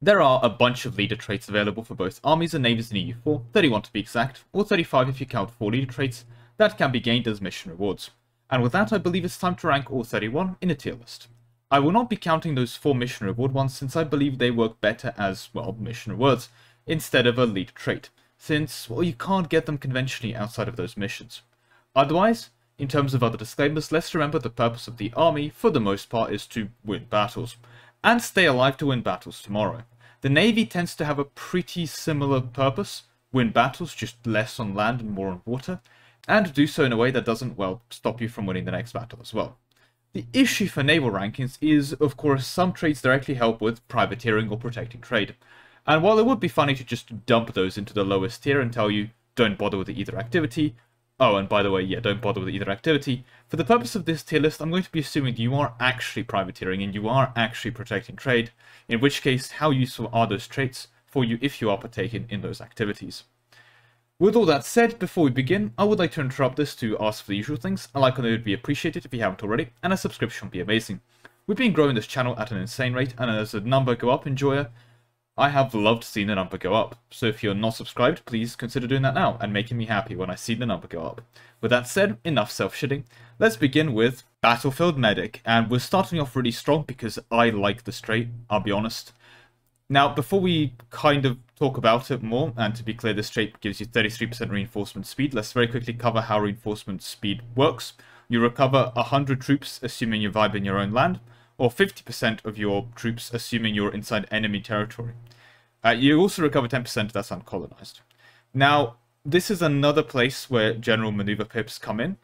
There are a bunch of leader traits available for both armies and navies in EU4, 31 to be exact, or 35 if you count 4 leader traits, that can be gained as mission rewards. And with that, I believe it's time to rank all 31 in a tier list. I will not be counting those 4 mission reward ones since I believe they work better as, well, mission rewards, instead of a leader trait, since, well, you can't get them conventionally outside of those missions. Otherwise, in terms of other disclaimers, let's remember the purpose of the army, for the most part, is to win battles, and stay alive to win battles tomorrow. The Navy tends to have a pretty similar purpose, win battles, just less on land and more on water, and do so in a way that doesn't, well, stop you from winning the next battle as well. The issue for naval rankings is, of course, some traits directly help with privateering or protecting trade. And while it would be funny to just dump those into the lowest tier and tell you, don't bother with either activity, oh, and by the way, yeah, don't bother with either activity, for the purpose of this tier list, I'm going to be assuming you are actually privateering and you are actually protecting trade, in which case, how useful are those traits for you if you are partaking in those activities. With all that said, before we begin, I would like to interrupt this to ask for the usual things. A like on it would be appreciated if you haven't already, and a subscription would be amazing. We've been growing this channel at an insane rate, and as the number go up, enjoyer, I have loved seeing the number go up. So if you're not subscribed, please consider doing that now, and making me happy when I see the number go up. With that said, enough self-shitting. Let's begin with Battlefield Medic, and we're starting off really strong because I like this trait, I'll be honest. Now, before we kind of talk about it more, and to be clear, this trait gives you 33% reinforcement speed, let's very quickly cover how reinforcement speed works. You recover 100 troops, assuming you vibe in your own land, or 50% of your troops, assuming you're inside enemy territory. You also recover 10% that's uncolonized. Now, this is another place where general maneuver pips come in.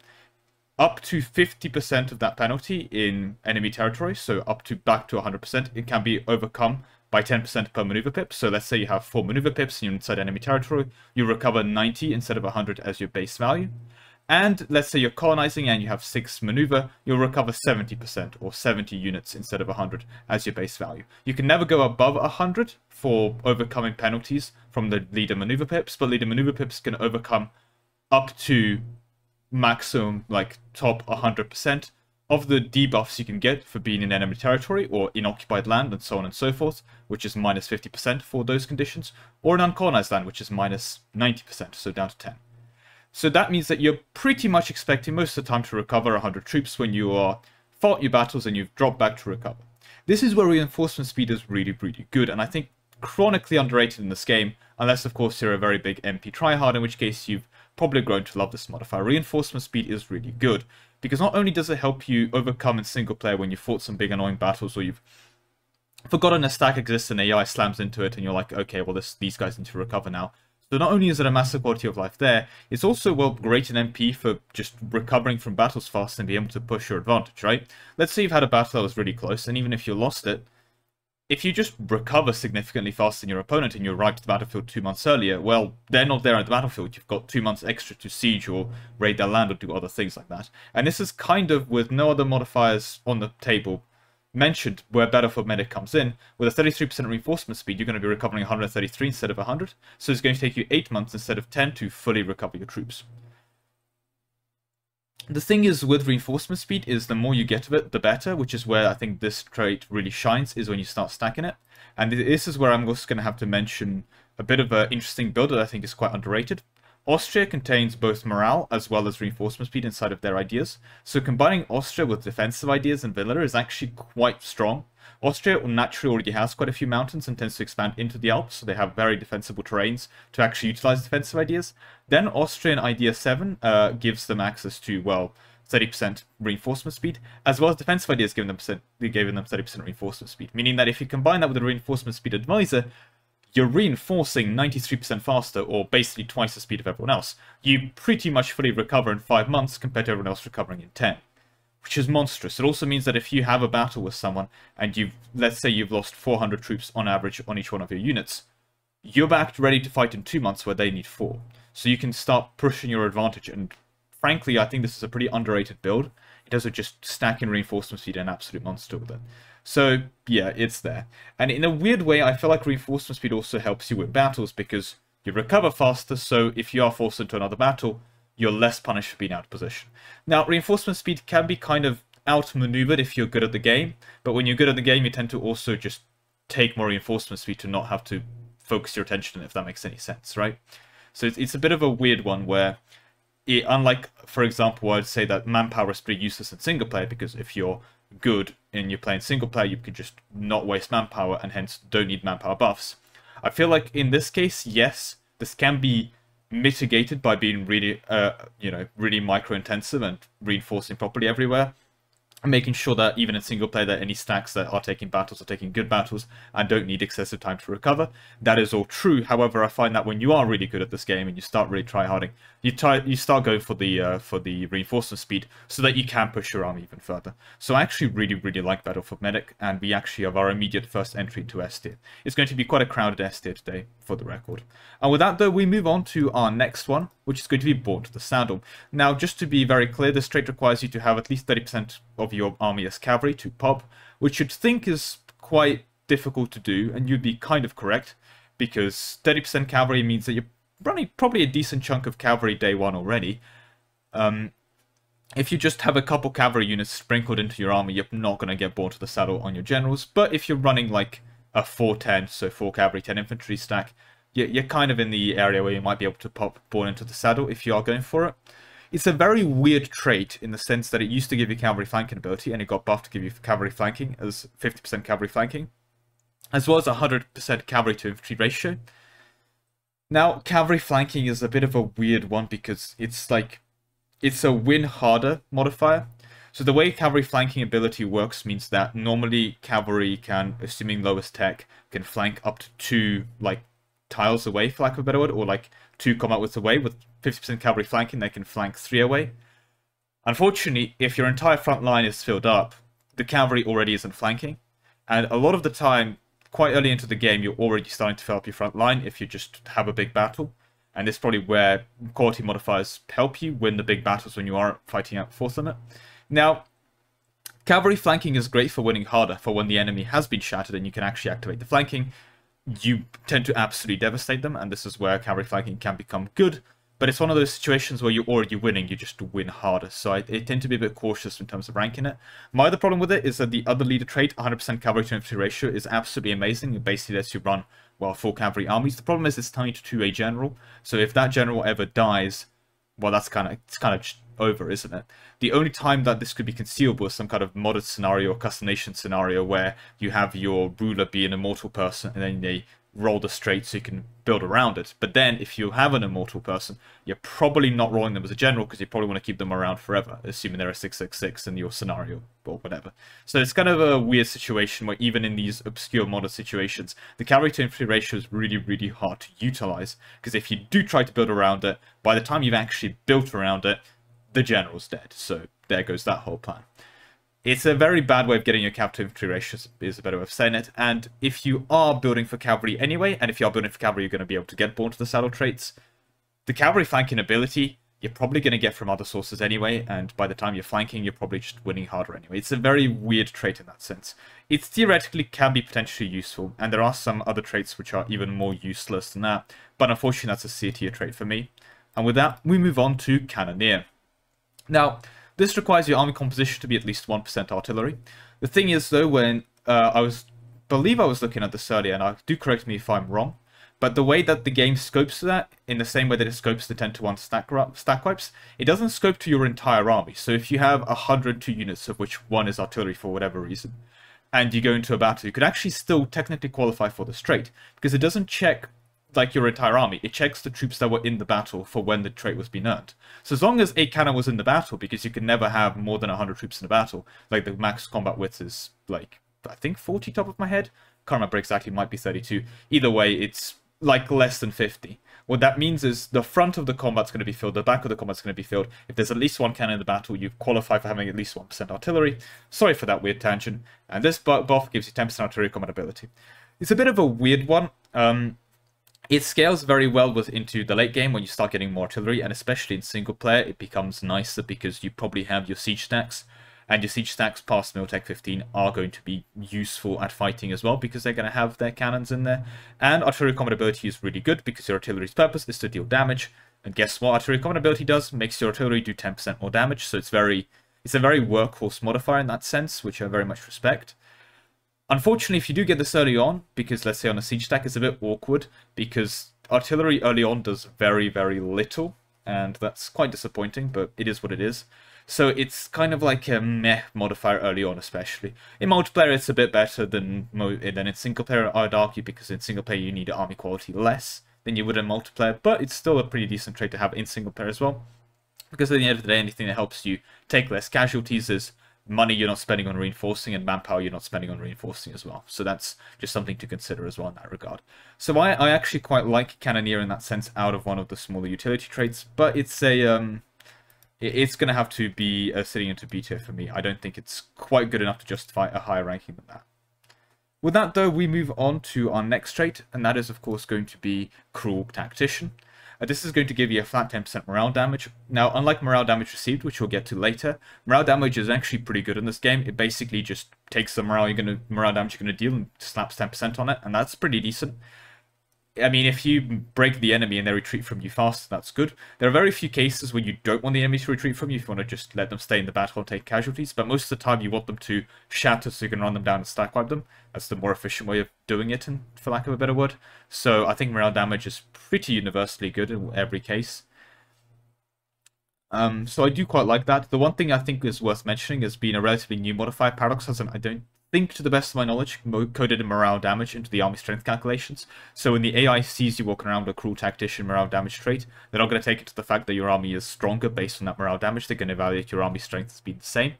Up to 50% of that penalty in enemy territory, so up to back to 100%, it can be overcome by 10% per maneuver pip. So let's say you have 4 maneuver pips and you're inside enemy territory, you recover 90 instead of 100 as your base value. And let's say you're colonizing and you have 6 maneuver, you'll recover 70% or 70 units instead of 100 as your base value. You can never go above 100 for overcoming penalties from the leader maneuver pips, but leader maneuver pips can overcome up to maximum, like, top 100% of the debuffs you can get for being in enemy territory or in occupied land and so on and so forth, which is minus 50% for those conditions, or in uncolonized land, which is minus 90%, so down to 10. So that means that you're pretty much expecting most of the time to recover 100 troops when you are fought your battles and you've dropped back to recover. This is where reinforcement speed is really, really good, and I think chronically underrated in this game, unless of course you're a very big MP tryhard, in which case you've probably grown to love this modifier. Reinforcement speed is really good, because not only does it help you overcome in single player when you fought some big annoying battles or you've forgotten a stack exists and AI slams into it and you're like, okay, well these guys need to recover now. So not only is it a massive quality of life there, it's also, well, great in MP for just recovering from battles fast and being able to push your advantage, right? Let's say you've had a battle that was really close, and even if you lost it, if you just recover significantly faster than your opponent and you arrived to the battlefield 2 months earlier, well, they're not there at the battlefield. You've got 2 months extra to siege or raid their land or do other things like that. And this is kind of, with no other modifiers on the table mentioned, where Battlefield Medic comes in. With a 33% reinforcement speed, you're going to be recovering 133 instead of 100. So it's going to take you 8 months instead of 10 to fully recover your troops. The thing is with reinforcement speed is the more you get of it, the better, which is where I think this trait really shines, is when you start stacking it. And this is where I'm also going to have to mention a bit of an interesting build that I think is quite underrated. Austria contains both morale as well as reinforcement speed inside of their ideas, so combining Austria with defensive ideas and vanilla is actually quite strong. Austria naturally already has quite a few mountains and tends to expand into the Alps, so they have very defensible terrains to actually utilize defensive ideas. Then Austrian Idea 7 gives them access to, well, 30% reinforcement speed, as well as defensive ideas giving them 30% reinforcement speed, meaning that if you combine that with a reinforcement speed advisor, you're reinforcing 93% faster, or basically twice the speed of everyone else. You pretty much fully recover in 5 months compared to everyone else recovering in 10. Which is monstrous. It also means that if you have a battle with someone, and let's say you've lost 400 troops on average on each one of your units, you're back ready to fight in 2 months where they need 4. So you can start pushing your advantage, and frankly, I think this is a pretty underrated build. It does just stack in reinforcement speed an absolute monster with it. So, yeah, it's there. And in a weird way, I feel like reinforcement speed also helps you win battles because you recover faster, so if you are forced into another battle, you're less punished for being out of position. Now, reinforcement speed can be kind of outmaneuvered if you're good at the game, but when you're good at the game, you tend to also just take more reinforcements for you to not have to focus your attention, if that makes any sense, right? So it's a bit of a weird one where, unlike, for example, I'd say that manpower is pretty useless in single player, because if you're good and you're playing single player, you can just not waste manpower and hence don't need manpower buffs. I feel like in this case, yes, this can be mitigated by being really, really micro-intensive and reinforcing properly everywhere. And making sure that even in single player that any stacks that are taking battles are taking good battles and don't need excessive time to recover. That is all true. However, I find that when you are really good at this game and you start really tryharding, you start going for the reinforcement speed so that you can push your army even further. So I actually really like Battlefield Medic, and we actually have our immediate first entry to S tier. It's going to be quite a crowded S tier today, for the record. And with that though, we move on to our next one, which is going to be Born to the Saddle. Now, just to be very clear, this trait requires you to have at least 30% of your army as cavalry to pop, which you'd think is quite difficult to do, and you'd be kind of correct, because 30% cavalry means that you're running probably a decent chunk of cavalry day one already. If you just have a couple cavalry units sprinkled into your army, you're not going to get Born to the Saddle on your generals, but if you're running like a 4-10, so 4 cavalry, 10 infantry stack, you're kind of in the area where you might be able to pop Born into the Saddle if you are going for it. It's a very weird trait in the sense that it used to give you cavalry flanking ability, and it got buffed to give you cavalry flanking as 50% cavalry flanking, as well as 100% cavalry to infantry ratio. Now, cavalry flanking is a bit of a weird one because it's a win harder modifier. So the way cavalry flanking ability works means that normally cavalry can, assuming lowest tech, can flank up to 2 tiles away, for lack of a better word, or 2 combat widths away. With 50% cavalry flanking, they can flank 3 away. Unfortunately, if your entire front line is filled up, the cavalry already isn't flanking, and a lot of the time, quite early into the game, you're already starting to fill up your front line if you just have a big battle. And it's probably where quality modifiers help you win the big battles when you are fighting out force limit. Now, cavalry flanking is great for winning harder, for when the enemy has been shattered and you can actually activate the flanking. You tend to absolutely devastate them, and this is where cavalry flanking can become good. But it's one of those situations where you're already winning, you just win harder. So I tend to be a bit cautious in terms of ranking it. My other problem with it is that the other leader trait, 100% cavalry to infantry ratio, is absolutely amazing. It basically lets you run, well, 4 cavalry armies. The problem is it's tied to a general. So if that general ever dies, well, it's kind of over, isn't it? The only time that this could be concealable is some kind of modded scenario or customization scenario where you have your ruler be an immortal person and then they roll the straight so you can build around it. But then if you have an immortal person, you're probably not rolling them as a general because you probably want to keep them around forever, assuming they're a 666 in your scenario or whatever. So it's kind of a weird situation where even in these obscure modded situations, the cavalry to infantry ratio is really hard to utilize, because if you do try to build around it, by the time you've actually built around it, the general's dead. So there goes that whole plan. It's a very bad way of getting your cav to infantry ratio, is a better way of saying it. And if you are building for cavalry anyway, and if you are building for cavalry, you're going to be able to get Born to the Saddle traits. The cavalry flanking ability, you're probably going to get from other sources anyway, and by the time you're flanking, you're probably just winning harder anyway. It's a very weird trait in that sense. It theoretically can be potentially useful, and there are some other traits which are even more useless than that, but unfortunately that's a C tier trait for me. And with that, we move on to Cannoneer. Now, this requires your army composition to be at least 1% artillery. The thing is, though, when I believe I was looking at this earlier, and do correct me if I'm wrong, but the way that the game scopes that, in the same way that it scopes the 10-to-1 stack wipes, it doesn't scope to your entire army. So if you have 102 units, of which 1 is artillery for whatever reason, and you go into a battle, you could actually still technically qualify for this trait, because it doesn't check your entire army. It checks the troops that were in the battle for when the trait was being earned. So as long as a cannon was in the battle, because you can never have more than 100 troops in a battle, the max combat width is I think 40 top of my head. Can't remember exactly, might be 32. Either way, it's less than 50. What that means is the front of the combat's going to be filled, the back of the combat's going to be filled. If there's at least 1 cannon in the battle, you qualify for having at least 1% artillery. Sorry for that weird tangent. And this buff gives you 10% artillery combat ability. It's a bit of a weird one. It scales very well into the late game when you start getting more artillery, and especially in single player, it becomes nicer because you probably have your siege stacks, and your siege stacks past Miltech 15 are going to be useful at fighting as well because they're going to have their cannons in there. And artillery combat ability is really good because your artillery's purpose is to deal damage, and guess what artillery combat ability does? Makes your artillery do 10% more damage, so it's a very workhorse modifier in that sense, which I very much respect. Unfortunately, if you do get this early on, because let's say on a siege stack, it's a bit awkward, because artillery early on does very, very little, and that's quite disappointing, but it is what it is. So it's kind of like a meh modifier early on, especially. In multiplayer, it's a bit better than in single player, I'd argue, because in single player you need army quality less than you would in multiplayer, but it's still a pretty decent trait to have in single player as well. Because at the end of the day, anything that helps you take less casualties is money you're not spending on reinforcing, and manpower you're not spending on reinforcing as well. So that's just something to consider as well in that regard. So I actually quite like Cannoneer in that sense out of one of the smaller utility traits, but it's a it's going to have to be sitting into B tier for me. I don't think it's quite good enough to justify a higher ranking than that. With that though, we move on to our next trait, and that is of course going to be Cruel Tactician. This is going to give you a flat 10% morale damage. Now, unlike morale damage received, which we'll get to later, morale damage is actually pretty good in this game. It basically just takes the morale damage you're going to deal and slaps 10% on it, and that's pretty decent. I mean, if you break the enemy and they retreat from you fast, that's good. There are very few cases where you don't want the enemy to retreat from you if you want to just let them stay in the battle and take casualties, but most of the time you want them to shatter so you can run them down and stack wipe them. That's the more efficient way of doing it, for lack of a better word. So I think morale damage is pretty universally good in every case. So I do quite like that. The one thing I think is worth mentioning is being a relatively new modifier. Paradox hasn't, I don't think, to the best of my knowledge, coded in morale damage into the army strength calculations. So when the AI sees you walking around with a Cruel Tactician morale damage trait, they're not going to take it to the fact that your army is stronger based on that morale damage. They're going to evaluate your army strength as being the same.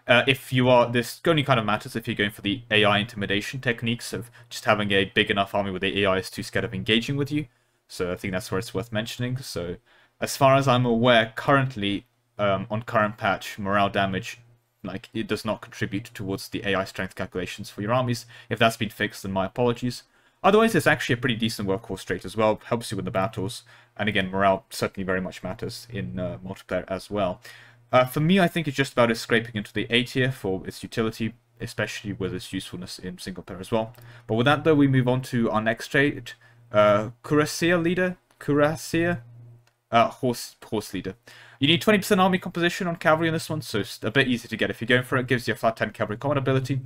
If you are, this only kind of matters if you're going for the AI intimidation techniques of just having a big enough army where the AI is too scared of engaging with you. So I think that's where it's worth mentioning. So as far as I'm aware, currently, on current patch, morale damage, like, it does not contribute towards the AI strength calculations for your armies. If that's been fixed, then my apologies. Otherwise, it's actually a pretty decent workhorse trait as well. Helps you in the battles. And again, morale certainly very much matters in multiplayer as well. For me, I think it's just about scraping into the A tier for its utility, especially with its usefulness in single player as well. But with that, though, we move on to our next trait. Cuirassier leader? Cuirassier? Horse leader. You need 20% army composition on cavalry in this one, so it's a bit easy to get if you're going for it. It gives you a flat 10 cavalry combat ability.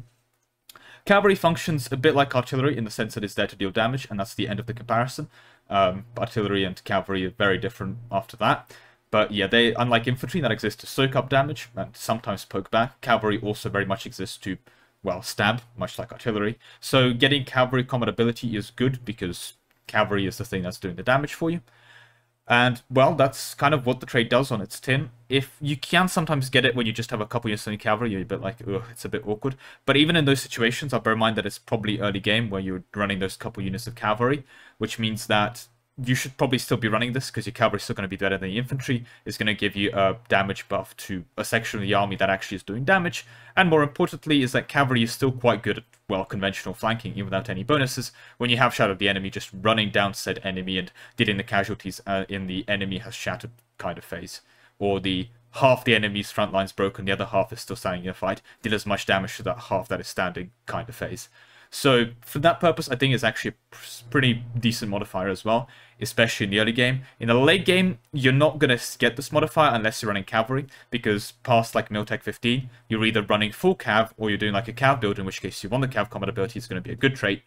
Cavalry functions a bit like artillery in the sense that it's there to deal damage, and that's the end of the comparison. Artillery and cavalry are very different after that. But yeah, they, unlike infantry that exists to soak up damage and sometimes poke back, cavalry also very much exists to, well, stab, much like artillery. So getting cavalry combat ability is good because cavalry is the thing that's doing the damage for you. And, well, that's kind of what the trait does on its tin. If you can sometimes get it when you just have a couple units in cavalry, you're a bit like, ugh, it's a bit awkward. But even in those situations, I'll bear in mind that it's probably early game where you're running those couple units of cavalry, which means that you should probably still be running this because your cavalry is still going to be better than the infantry. It's going to give you a damage buff to a section of the army that actually is doing damage. And more importantly is that cavalry is still quite good at, well, conventional flanking, even without any bonuses. When you have shadowed the enemy, just running down said enemy and dealing the casualties in the enemy has shattered kind of phase. Or the half the enemy's front line's broken, the other half is still standing in a fight. Deal as much damage to that half that is standing kind of phase. So for that purpose, I think it's actually a pretty decent modifier as well, especially in the early game. In the late game, you're not going to get this modifier unless you're running cavalry, because past like Miltech 15, you're either running full cav or you're doing like a cav build, in which case you want the cav combat ability, it's going to be a good trait,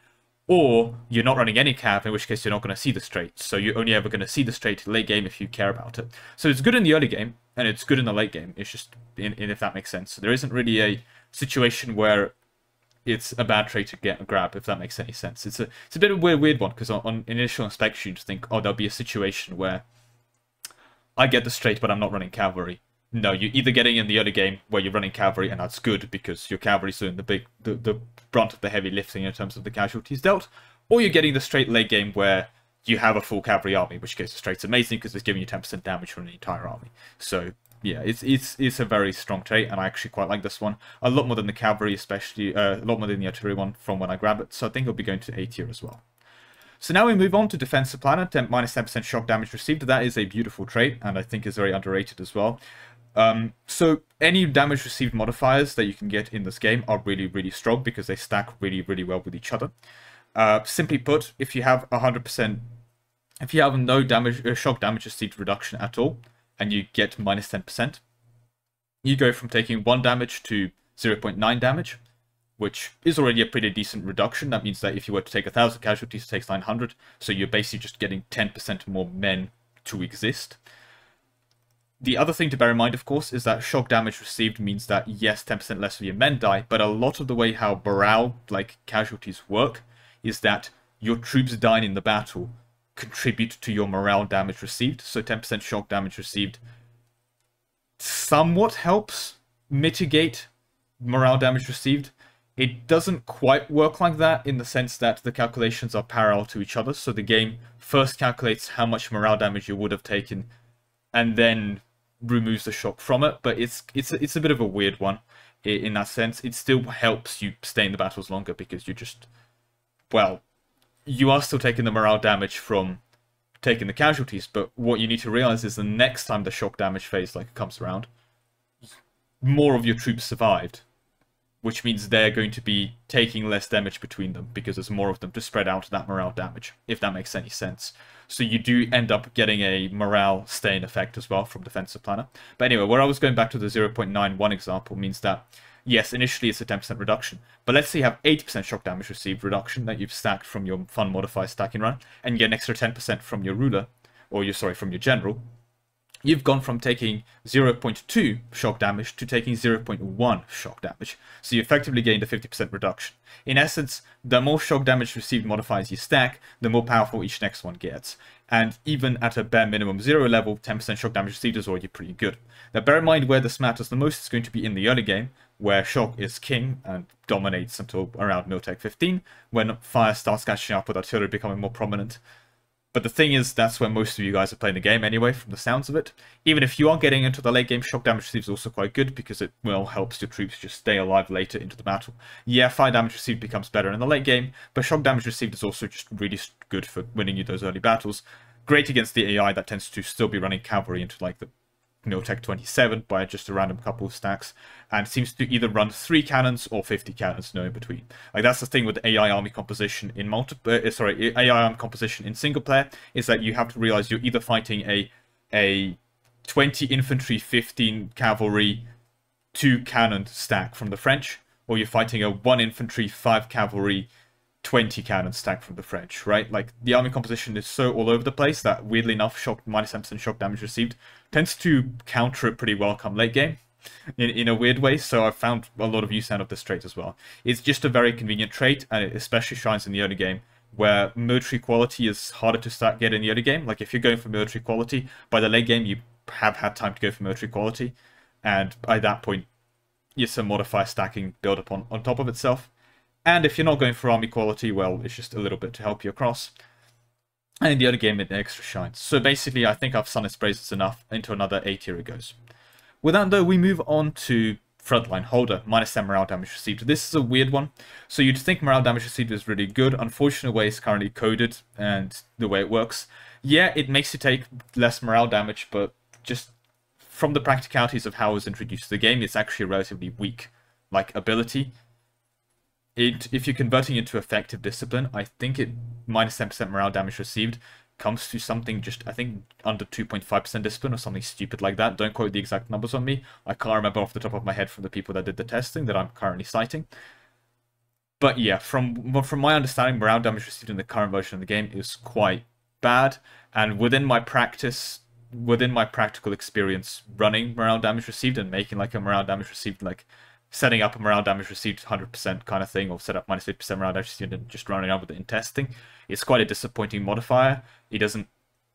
or you're not running any cav, in which case you're not going to see this trait. So you're only ever going to see this trait late game if you care about it. So it's good in the early game, and it's good in the late game. It's just, if that makes sense. So there isn't really a situation where it's a bad trait to grab, if that makes any sense. It's a bit of a weird one, because on initial inspection you just think, oh, there'll be a situation where I get this trait, but I'm not running cavalry. No, you're either getting in the early game where you're running cavalry, and that's good because your cavalry's doing the brunt of the heavy lifting in terms of the casualties dealt, or you're getting the straight late game where you have a full cavalry army, in which case the straight's amazing because it's giving you 10% damage from the entire army. So yeah, it's a very strong trait, and I actually quite like this one. A lot more than the cavalry, especially, a lot more than the artillery one from when I grab it, so I think it'll be going to A tier as well. So now we move on to Defensive Planner, minus 10% shock damage received. That is a beautiful trait, and I think is very underrated as well. So any damage received modifiers that you can get in this game are really, really strong because they stack really, really well with each other. Simply put, if you have 100%, if you have no damage, shock damage received reduction at all, and you get minus 10%, you go from taking 1 damage to 0.9 damage, which is already a pretty decent reduction. That means that if you were to take 1,000 casualties, it takes 900, so you're basically just getting 10% more men to exist. The other thing to bear in mind, of course, is that shock damage received means that, yes, 10% less of your men die, but a lot of the way how morale, like casualties, work is that your troops dying in the battle contribute to your morale damage received. So 10% shock damage received somewhat helps mitigate morale damage received. It doesn't quite work like that in the sense that the calculations are parallel to each other. So the game first calculates how much morale damage you would have taken and then removes the shock from it, but it's a bit of a weird one in that sense. It still helps you stay in the battles longer because you just, well, you are still taking the morale damage from taking the casualties, but what you need to realize is the next time the shock damage phase comes around, more of your troops survived, which means they're going to be taking less damage between them because there's more of them to spread out that morale damage, if that makes any sense. So you do end up getting a morale staying effect as well from Defensive Planner. But anyway, where I was going back to the 0.91 example means that, yes, initially it's a 10% reduction, but let's say you have 80% shock damage received reduction that you've stacked from your fun modifier stacking run, and you get an extra 10% from your ruler, or from your general. You've gone from taking 0.2 shock damage to taking 0.1 shock damage. So you effectively gained a 50% reduction. In essence, the more shock damage received modifiers you stack, the more powerful each next one gets. And even at a bare minimum 0 level, 10% shock damage received is already pretty good. Now bear in mind where this matters the most is going to be in the early game, where shock is king and dominates until around Miltech 15, when fire starts catching up with artillery becoming more prominent. But the thing is, that's where most of you guys are playing the game anyway, from the sounds of it. Even if you are getting into the late game, shock damage received is also quite good, because it, well, helps your troops just stay alive later into the battle. Yeah, fire damage received becomes better in the late game, but shock damage received is also just really good for winning you those early battles. Great against the AI that tends to still be running cavalry into, like, the Miltech 27 by just a random couple of stacks, and seems to either run 3 cannons or 50 cannons, no in between. Like, that's the thing with AI army composition in AI army composition in single player, is that you have to realize you're either fighting a 20 infantry, 15 cavalry, 2 cannon stack from the French, or you're fighting a 1 infantry, 5 cavalry, 20 cannon stack from the French, right? Like, the army composition is so all over the place that, weirdly enough, minus 10% shock damage received tends to counter it pretty well come late game, in a weird way, so I've found a lot of use out of this trait as well. It's just a very convenient trait, and it especially shines in the early game, where military quality is harder to get in the early game. Like, if you're going for military quality, by the late game you have had time to go for military quality, and by that point, it's a modifier stacking build up on top of itself. And if you're not going for army quality, well, it's just a little bit to help you across. And in the other game, it extra shines. So basically, I think I've sun its praises enough. Into another A tier it goes. With that, though, we move on to Frontline Holder, minus 10 morale damage received. This is a weird one. So you'd think morale damage received is really good. Unfortunately, the way it's currently coded and the way it works, yeah, it makes you take less morale damage, but just from the practicalities of how it was introduced to the game, it's actually a relatively weak, like, ability. If you're converting it to effective discipline, I think it minus 10% morale damage received comes to something just, I think, under 2.5% discipline or something stupid like that. Don't quote the exact numbers on me. I can't remember off the top of my head from the people that did the testing that I'm currently citing. But yeah, from my understanding, morale damage received in the current version of the game is quite bad. And within my practical experience running morale damage received and making like a morale damage received, like setting up a morale damage received 100% kind of thing, or set up minus 50% morale damage received and just running around with it in testing, it's quite a disappointing modifier. It doesn't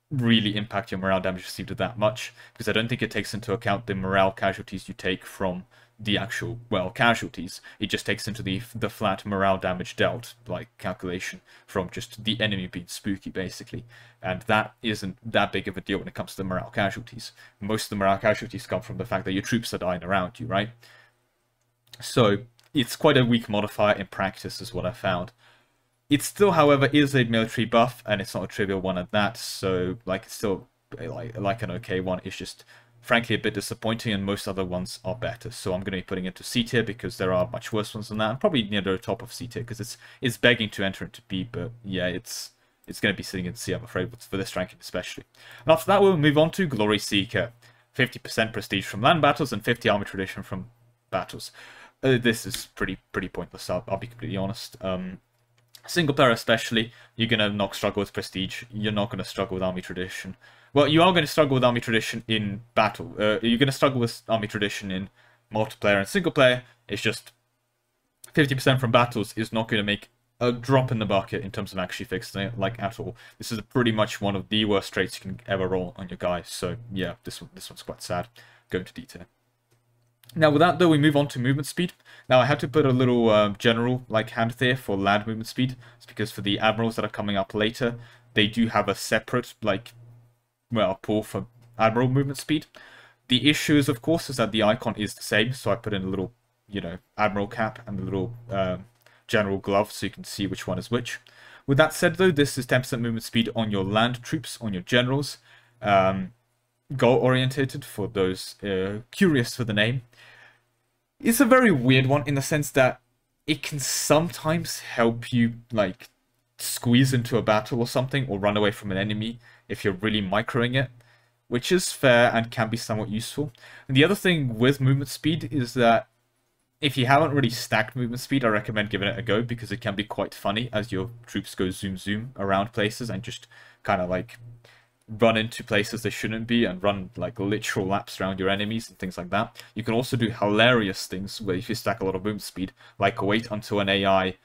really impact your morale damage received that much, because I don't think it takes into account the morale casualties you take from the actual, well, casualties. It just takes into the flat morale damage dealt, like, calculation from just the enemy being spooky, basically. And that isn't that big of a deal when it comes to the morale casualties. Most of the morale casualties come from the fact that your troops are dying around you, right? So it's quite a weak modifier in practice, is what I found. It still, however, is a military buff, and it's not a trivial one at that. So, like, it's still like an okay one. It's just, frankly, a bit disappointing, and most other ones are better. So I'm going to be putting it to C tier because there are much worse ones than that. And probably near the top of C tier because it's begging to enter into B. But yeah, it's going to be sitting in C, I'm afraid, for this ranking especially. And after that, we'll move on to Glory Seeker. 50% prestige from land battles and 50 army tradition from battles. This is pretty pointless. I'll be completely honest. Single player especially, you're gonna not struggle with prestige. You're not gonna struggle with army tradition. Well, you are going to struggle with army tradition in battle. You're going to struggle with army tradition in multiplayer and single player. It's just 50% from battles is not going to make a drop in the bucket in terms of actually fixing it, like, at all. This is pretty much one of the worst traits you can ever roll on your guys. So yeah, this one's quite sad. Go into detail. Now with that though, we move on to movement speed. Now I had to put a little general like hand there for land movement speed. It's because for the admirals that are coming up later, they do have a separate like, well, pull for admiral movement speed. The issue is, of course, is that the icon is the same, so I put in a little, you know, admiral cap and a little general glove so you can see which one is which. With that said, though, this is 10% movement speed on your land troops, on your generals. Goal-orientated, for those curious for the name. It's a very weird one in the sense that it can sometimes help you, like, squeeze into a battle or something, or run away from an enemy if you're really microing it, which is fair and can be somewhat useful. And the other thing with movement speed is that if you haven't really stacked movement speed, I recommend giving it a go, because it can be quite funny as your troops go zoom around places and just kind of like run into places they shouldn't be and run like literal laps around your enemies and things like that. You can also do hilarious things where if you stack a lot of movement speed, like wait until an AI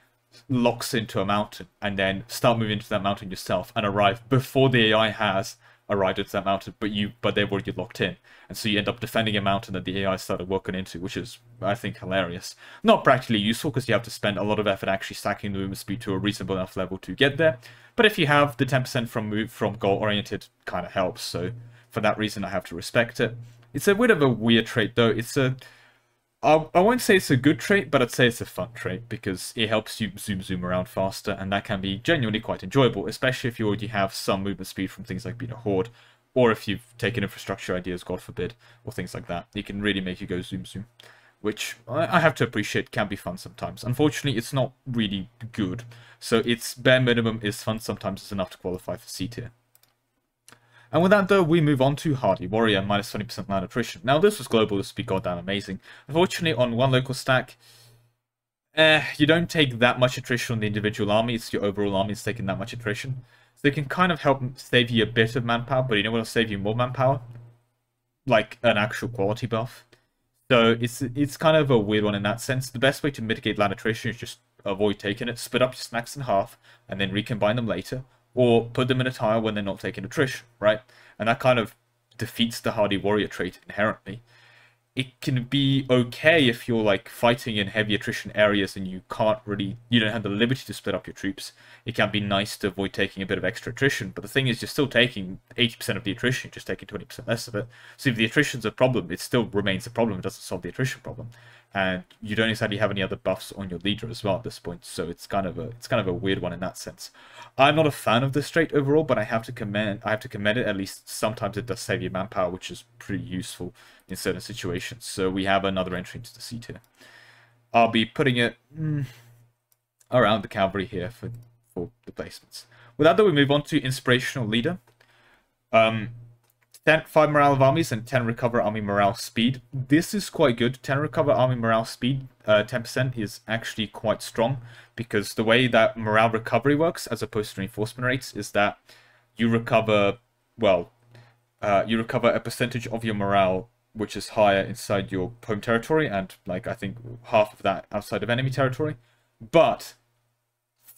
locks into a mountain and then start moving into that mountain yourself and arrive before the AI has arrived into that mountain, but they've already locked in, and so you end up defending a mountain that the AI started working into, which is, I think, hilarious. Not practically useful because you have to spend a lot of effort actually stacking the movement speed to a reasonable enough level to get there, but if you have the 10% from goal oriented, kind of helps. So for that reason I have to respect it. It's a bit of a weird trait though. I won't say it's a good trait, but I'd say it's a fun trait because it helps you zoom around faster, and that can be genuinely quite enjoyable, especially if you already have some movement speed from things like being a horde, or if you've taken infrastructure ideas, God forbid, or things like that. It can really make you go zoom, which I have to appreciate can be fun sometimes. Unfortunately, it's not really good, so its bare minimum is fun sometimes is enough to qualify for C tier. And with that, though, we move on to Hardy Warrior, minus 20% land attrition. Now, this was global, this would be goddamn amazing. Unfortunately, on one local stack, you don't take that much attrition on the individual army. It's your overall army that's taking that much attrition. So it can kind of help save you a bit of manpower, but you know what will save you more manpower? Like an actual quality buff. So it's kind of a weird one in that sense. The best way to mitigate land attrition is just avoid taking it, split up your snacks in half, and then recombine them later. Or put them in a tile when they're not taking attrition, right? And that kind of defeats the Hardy Warrior trait inherently. It can be okay if you're like fighting in heavy attrition areas and you don't have the liberty to split up your troops. It can be nice to avoid taking a bit of extra attrition, but the thing is you're still taking 80% of the attrition, you're just taking 20% less of it. So if the attrition's a problem, it still remains a problem, it doesn't solve the attrition problem. And you don't exactly have any other buffs on your leader as well at this point, so it's kind of a weird one in that sense. I'm not a fan of this trait overall, but I have to commend it. At least sometimes it does save you manpower, which is pretty useful in certain situations. So we have another entry into the C tier. I'll be putting it around the cavalry here for the placements. With that, though, we move on to Inspirational Leader. 5 morale of armies and 10 recover army morale speed. This is quite good. 10 recover army morale speed, 10% is actually quite strong, because the way that morale recovery works, as opposed to reinforcement rates, is that you recover, you recover a percentage of your morale which is higher inside your home territory, and like I think half of that outside of enemy territory. But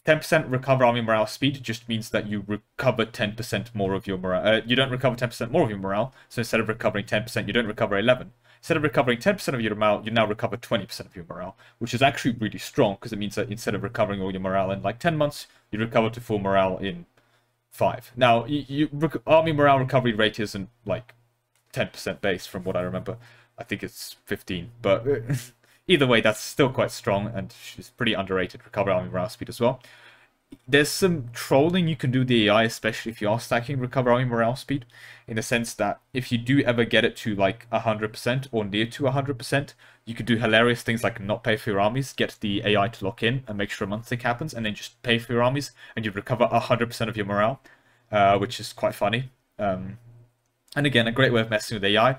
10% recover army morale speed just means that you recover 10% more of your morale. You don't recover 10% more of your morale, so instead of recovering 10%, you don't recover 11. Instead of recovering 10% of your morale, you now recover 20% of your morale, which is actually really strong, because it means that instead of recovering all your morale in like 10 months, you recover to full morale in 5. Now, army morale recovery rate isn't like 10% base from what I remember. I think it's 15, but either way, that's still quite strong, and she's pretty underrated. Recover army morale speed as well. There's some trolling you can do with the AI, especially if you are stacking recover army morale speed, in the sense that if you do ever get it to like 100% or near to 100%, you could do hilarious things like not pay for your armies, get the AI to lock in and make sure a month thing happens, and then just pay for your armies, and you recover 100% of your morale, which is quite funny. And again, a great way of messing with AI.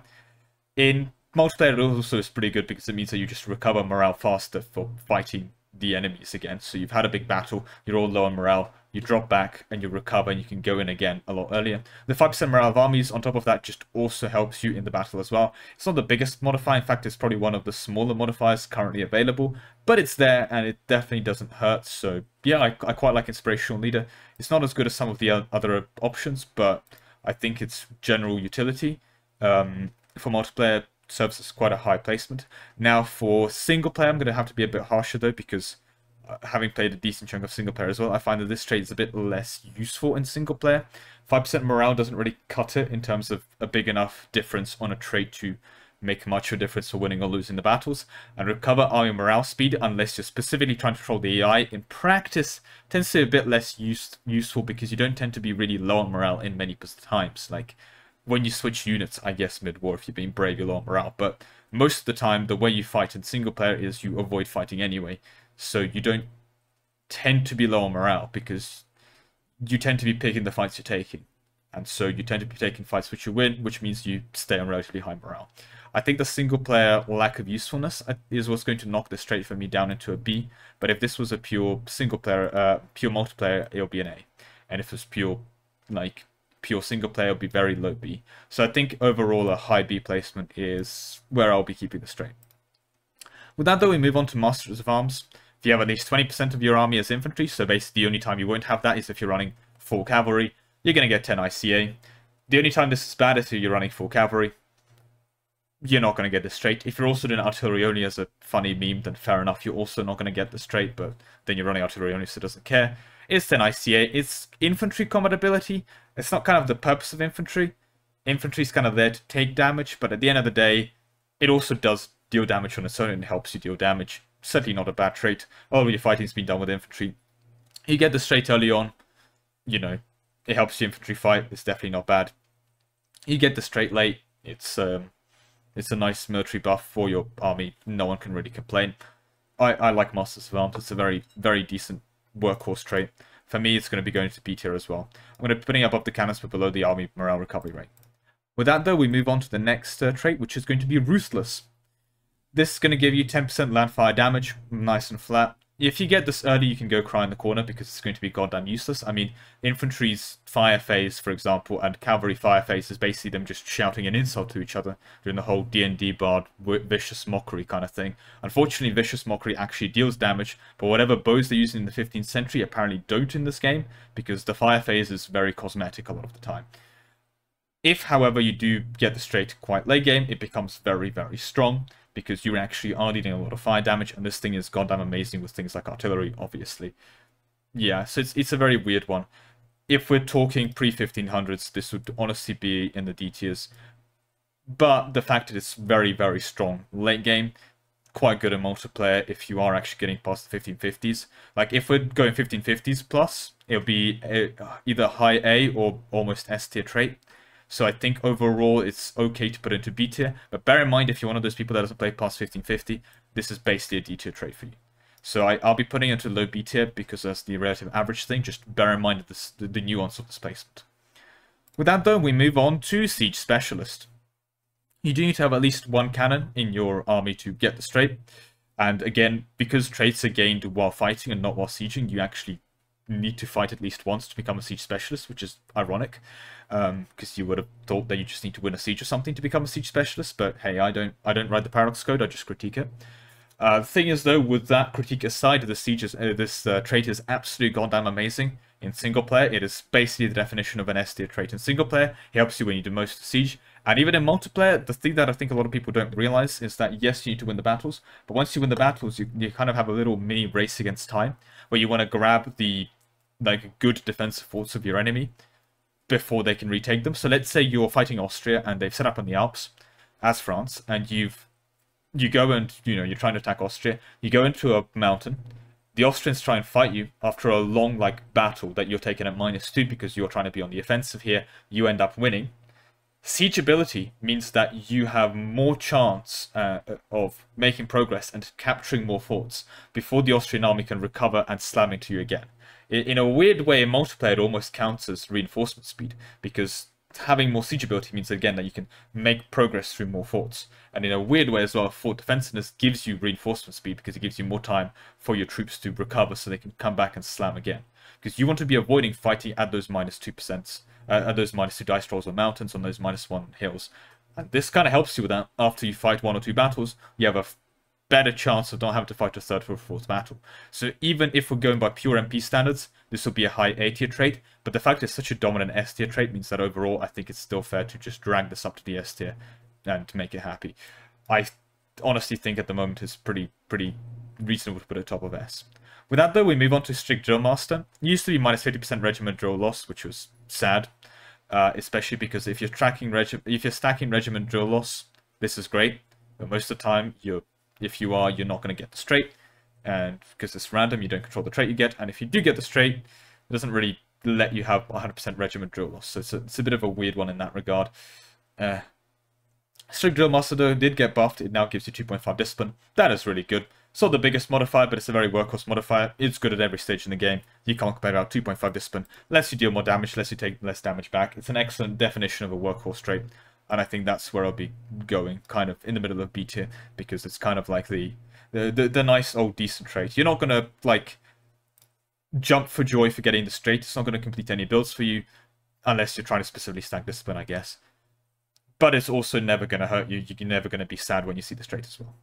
In multiplayer also is pretty good because it means that you just recover morale faster for fighting the enemies again. So you've had a big battle, you're all low on morale, you drop back and you recover and you can go in again a lot earlier. The 5% morale of armies on top of that just also helps you in the battle as well. It's not the biggest modifier, in fact it's probably one of the smaller modifiers currently available, but it's there and it definitely doesn't hurt. So yeah, I quite like Inspirational Leader. It's not as good as some of the other options, but I think its general utility for multiplayer serves as quite a high placement. Now for single player, I'm going to have to be a bit harsher though, because having played a decent chunk of single player as well, I find that this trait is a bit less useful in single player. 5% morale doesn't really cut it in terms of a big enough difference on a trait to make much of a difference for winning or losing the battles. And recover army morale speed, unless you're specifically trying to control the AI, in practice tends to be a bit less useful because you don't tend to be really low on morale in many times. Like when you switch units, I guess mid-war, if you're being brave, you're low on morale. But most of the time, the way you fight in single player is you avoid fighting anyway. So you don't tend to be low on morale because you tend to be picking the fights you're taking. And so you tend to be taking fights which you win, which means you stay on relatively high morale. I think the single player lack of usefulness is what's going to knock this trait for me down into a B. But if this was a pure single player, pure multiplayer, it'll be an A. And if it's pure single player, it'll be very low B. So I think overall a high B placement is where I'll be keeping this trait. With that though, we move on to Masters of Arms. If you have at least 20% of your army as infantry, so basically the only time you won't have that is if you're running full cavalry, you're going to get 10 ICA. The only time this is bad is if you're running full cavalry. You're not going to get this trait. If you're also doing artillery only as a funny meme, then fair enough, you're also not going to get this trait, but then you're running artillery only, so it doesn't care. It's 10 ICA. It's infantry combat ability. It's not kind of the purpose of infantry. Infantry's kind of there to take damage, but at the end of the day, it also does deal damage on its own and helps you deal damage. Certainly not a bad trait. All your fighting's been done with infantry. You get this trait early on, you know, it helps your infantry fight. It's definitely not bad. You get this trait late. It's a nice military buff for your army. No one can really complain. I like Masters of Arms. It's a very, very decent workhorse trait. For me, it's going to be going to B tier as well. I'm going to be putting it above the cannons but below the army morale recovery rate. With that though, we move on to the next trait, which is going to be Ruthless. This is going to give you 10% land fire damage, nice and flat. If you get this early, you can go cry in the corner because it's going to be goddamn useless. I mean, infantry's fire phase, for example, and cavalry fire phase is basically them just shouting an insult to each other, doing the whole D&D bard vicious mockery kind of thing. Unfortunately, vicious mockery actually deals damage, but whatever bows they're using in the 15th century apparently don't in this game, because the fire phase is very cosmetic a lot of the time. If, however, you do get the trait quite late game, it becomes very, very strong, because you actually are dealing a lot of fire damage, and this thing is goddamn amazing with things like artillery, obviously. Yeah, so it's a very weird one. If we're talking pre-1500s, this would honestly be in the D tiers. But the fact that it's very, very strong late game, quite good in multiplayer if you are actually getting past the 1550s. Like, if we're going 1550s plus, it'll be either high A or almost S tier trait. So I think overall it's okay to put into B tier, but bear in mind if you're one of those people that doesn't play past 1550, this is basically a D tier trait for you. So I'll be putting it into low B tier because that's the relative average thing. Just bear in mind the nuance of this placement. With that though, we move on to Siege Specialist. You do need to have at least one cannon in your army to get this trait. And again, because traits are gained while fighting and not while sieging, you actually need to fight at least once to become a Siege Specialist, which is ironic. Because you would have thought that you just need to win a siege or something to become a Siege Specialist, but hey, I don't write the Paradox Code, I just critique it. The thing is though, with that critique aside, this trait is absolutely goddamn amazing. In single player, it is basically the definition of an S tier trait. In single player, it helps you when you do most of the siege. And even in multiplayer, the thing that I think a lot of people don't realize is that yes, you need to win the battles, but once you win the battles, you kind of have a little mini race against time, where you want to grab the good defensive forts of your enemy before they can retake them. So let's say you're fighting Austria and they've set up on the Alps as France, and you go and you're trying to attack Austria. You go into a mountain. The Austrians try and fight you after a long battle that you're taking at -2 because you're trying to be on the offensive here. You end up winning. Siege ability means that you have more chance of making progress and capturing more forts before the Austrian army can recover and slam into you again. In a weird way, in multiplayer, it almost counts as reinforcement speed, because having more siege ability means, again, that you can make progress through more forts. And in a weird way as well, fort defensiveness gives you reinforcement speed because it gives you more time for your troops to recover so they can come back and slam again. Because you want to be avoiding fighting at those -2%, at those -2 dice rolls on mountains, on those -1 hills. And this kind of helps you with that. After you fight 1 or 2 battles, you have a better chance of not having to fight a 3rd or 4th battle. So even if we're going by pure MP standards, this will be a high A tier trait, but the fact it's such a dominant S tier trait means that overall I think it's still fair to just drag this up to the S tier and to make it happy. I honestly think at the moment it's pretty reasonable to put it top of S. With that though, we move on to Strict Drill Master. It used to be -50% regiment drill loss, which was sad, especially because if you're stacking regiment drill loss, this is great, but most of the time you're not going to get the straight, and because it's random, you don't control the trait you get, and if you do get the straight, it doesn't really let you have 100% regiment drill loss, so it's a bit of a weird one in that regard. Strict Drill Master though did get buffed. It now gives you 2.5 discipline. That is really good. It's not the biggest modifier, but it's a very workhorse modifier. It's good at every stage in the game. You can't complain about 2.5 discipline. Lets you deal more damage, lets you take less damage back. It's an excellent definition of a workhorse trait. And I think that's where I'll be going, kind of in the middle of B tier, because it's kind of like the nice old decent trait. You're not going to, like, jump for joy for getting the straight. It's not going to complete any builds for you, unless you're trying to specifically stack discipline, I guess. But it's also never going to hurt you. You're never going to be sad when you see the straight as well.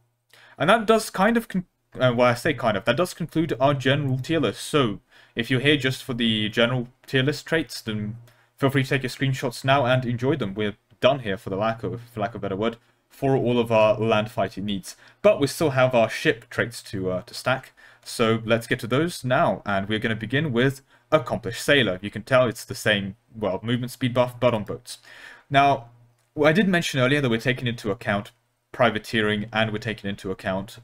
And that does kind of, well, I say kind of, that does conclude our general tier list. So, if you're here just for the general tier list traits, then feel free to take your screenshots now and enjoy them. We're done here, for lack of a better word, for all of our land fighting needs. But we still have our ship traits to stack. So let's get to those now, and we're going to begin with Accomplished Sailor. You can tell it's the same, well, movement speed buff, but on boats. Now, well, I did mention earlier that we're taking into account privateering and we're taking into account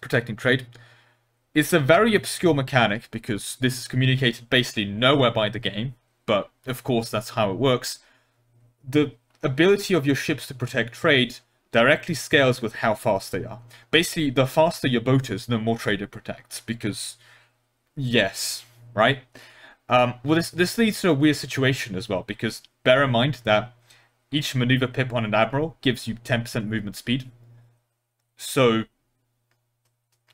protecting trade. It's a very obscure mechanic because this is communicated basically nowhere by the game, but of course that's how it works. The ability of your ships to protect trade directly scales with how fast they are. Basically, the faster your boat is, the more trade it protects, because, yes, right? Well, this leads to a weird situation as well, because bear in mind that each maneuver pip on an admiral gives you 10% movement speed. So,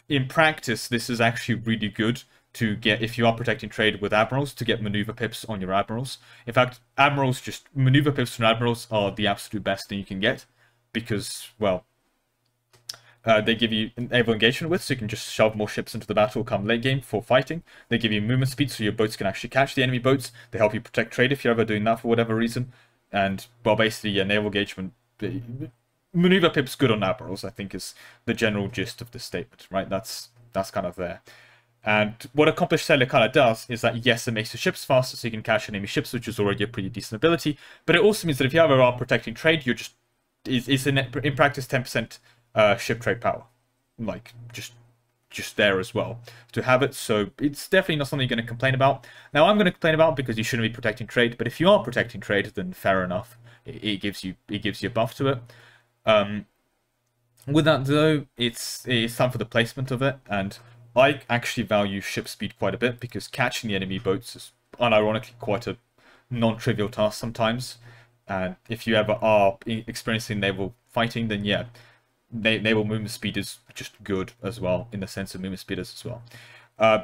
in practice, this is actually really good to get, if you are protecting trade with admirals, to get maneuver pips on your admirals. In fact, maneuver pips from admirals are the absolute best thing you can get, because, well, they give you naval engagement width, so you can just shove more ships into the battle come late game for fighting. They give you movement speed, so your boats can actually catch the enemy boats. They help you protect trade if you're ever doing that for whatever reason. And, well, basically, yeah, naval engagement, maneuver pips good on admirals, I think, is the general gist of this statement, right? That's kind of there. And what Accomplished Sailor kind of does is that, yes, it makes your ships faster, so you can catch enemy ships, which is already a pretty decent ability. But it also means that if you have a protecting trade, you're just, it's in practice 10% ship trade power, like just there as well to have it. So it's definitely not something you're going to complain about. Now I'm going to complain about because you shouldn't be protecting trade, but if you are protecting trade, then fair enough. It gives you a buff to it. With that though, it's time for the placement of it, and I actually value ship speed quite a bit because catching the enemy boats is unironically quite a non-trivial task sometimes. And if you ever are experiencing naval fighting, then yeah, naval movement speed is just good as well, in the sense of movement speed as well.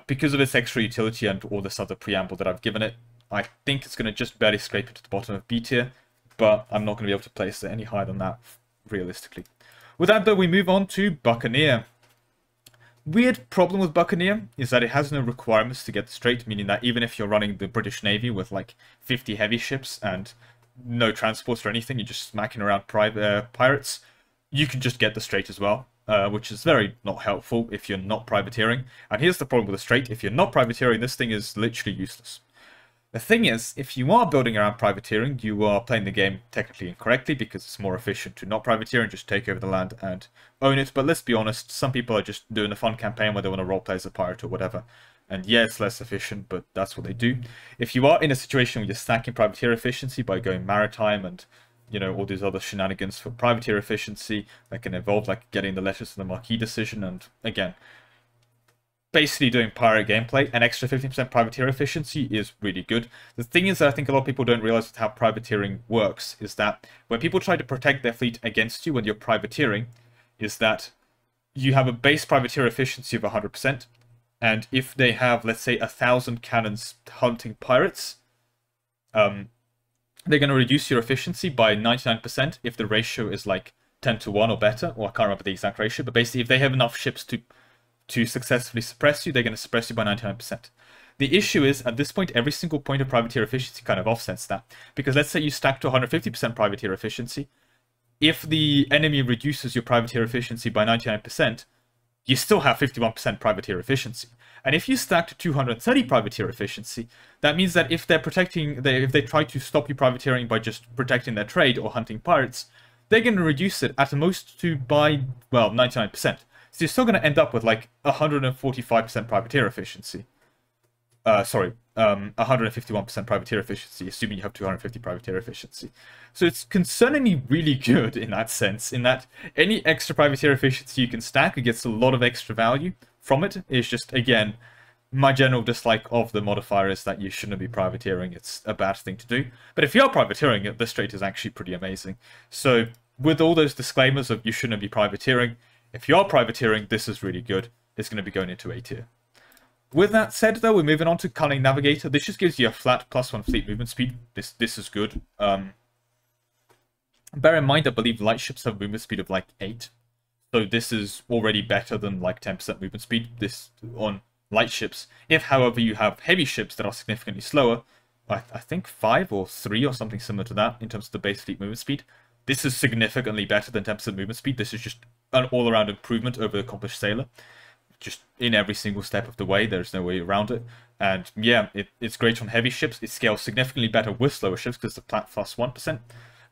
Because of its extra utility and all this other preamble that I've given it, I think it's going to just barely scrape into the bottom of B tier, but I'm not going to be able to place it any higher than that, realistically. With that though, we move on to Buccaneer. Weird problem with Buccaneer is that it has no requirements to get straight, meaning that even if you're running the British Navy with like 50 heavy ships and no transports or anything, you're just smacking around pirates, you can just get the straight as well, which is very not helpful if you're not privateering. And here's the problem with the straight: if you're not privateering, this thing is literally useless. The thing is, if you are building around privateering, you are playing the game technically incorrectly, because it's more efficient to not privateer and just take over the land and own it. But let's be honest, some people are just doing a fun campaign where they want to roleplay as a pirate or whatever. And yeah, it's less efficient, but that's what they do. If you are in a situation where you're stacking privateer efficiency by going maritime and, you know, all these other shenanigans for privateer efficiency that can involve like getting the letters to the Marquis decision, and again, basically doing pirate gameplay, an extra 15% privateer efficiency is really good. The thing is that I think a lot of people don't realize how privateering works, is that when people try to protect their fleet against you when you're privateering, is that you have a base privateer efficiency of 100%, and if they have, let's say, 1,000 cannons hunting pirates, they're going to reduce your efficiency by 99% if the ratio is like 10 to 1 or better, or I can't remember the exact ratio, but basically if they have enough ships to successfully suppress you, they're going to suppress you by 99%. The issue is, at this point, every single point of privateer efficiency kind of offsets that. Because let's say you stack to 150% privateer efficiency. If the enemy reduces your privateer efficiency by 99%, you still have 51% privateer efficiency. And if you stack to 230 privateer efficiency, that means that if they're if they try to stop you privateering by just protecting their trade or hunting pirates, they're going to reduce it at the most to by, well, 99%. So you're still going to end up with like 145% privateer efficiency. 151% privateer efficiency, assuming you have 250 privateer efficiency. So it's concerningly really good in that sense, in that any extra privateer efficiency you can stack, it gets a lot of extra value from it. It's just, again, my general dislike of the modifier is that you shouldn't be privateering. It's a bad thing to do. But if you are privateering it, this trait is actually pretty amazing. So with all those disclaimers of you shouldn't be privateering, if you are privateering, this is really good. It's going to be going into A tier. With that said, though, we're moving on to Cunning Navigator. This just gives you a flat +1 fleet movement speed. This is good. Bear in mind, I believe light ships have movement speed of like 8. So this is already better than like 10% movement speed this on light ships. If, however, you have heavy ships that are significantly slower, I think 5 or 3 or something similar to that in terms of the base fleet movement speed, this is significantly better than 10% movement speed. This is just an all-around improvement over the Accomplished Sailor. Just in every single step of the way, there's no way around it. And yeah, it's great on heavy ships. It scales significantly better with slower ships because the plat +1%.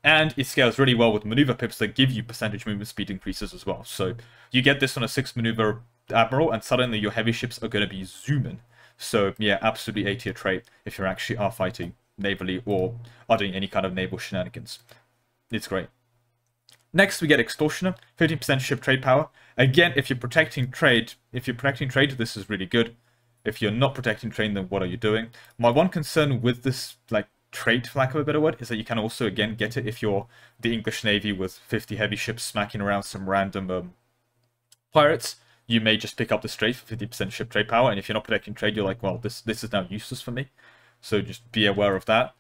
And it scales really well with maneuver pips that give you percentage movement speed increases as well. So you get this on a 6 maneuver admiral, and suddenly your heavy ships are going to be zooming. So yeah, absolutely A tier trait if you actually are fighting navally or are doing any kind of naval shenanigans. It's great. Next, we get Extortioner, 15% ship trade power. Again, if you're protecting trade, this is really good. If you're not protecting trade, then what are you doing? My one concern with this, like, trait, for lack of a better word, is that you can also, again, get it if you're the English Navy with 50 heavy ships smacking around some random pirates. You may just pick up the trait for 50% ship trade power, and if you're not protecting trade, you're like, well, this is now useless for me. So just be aware of that.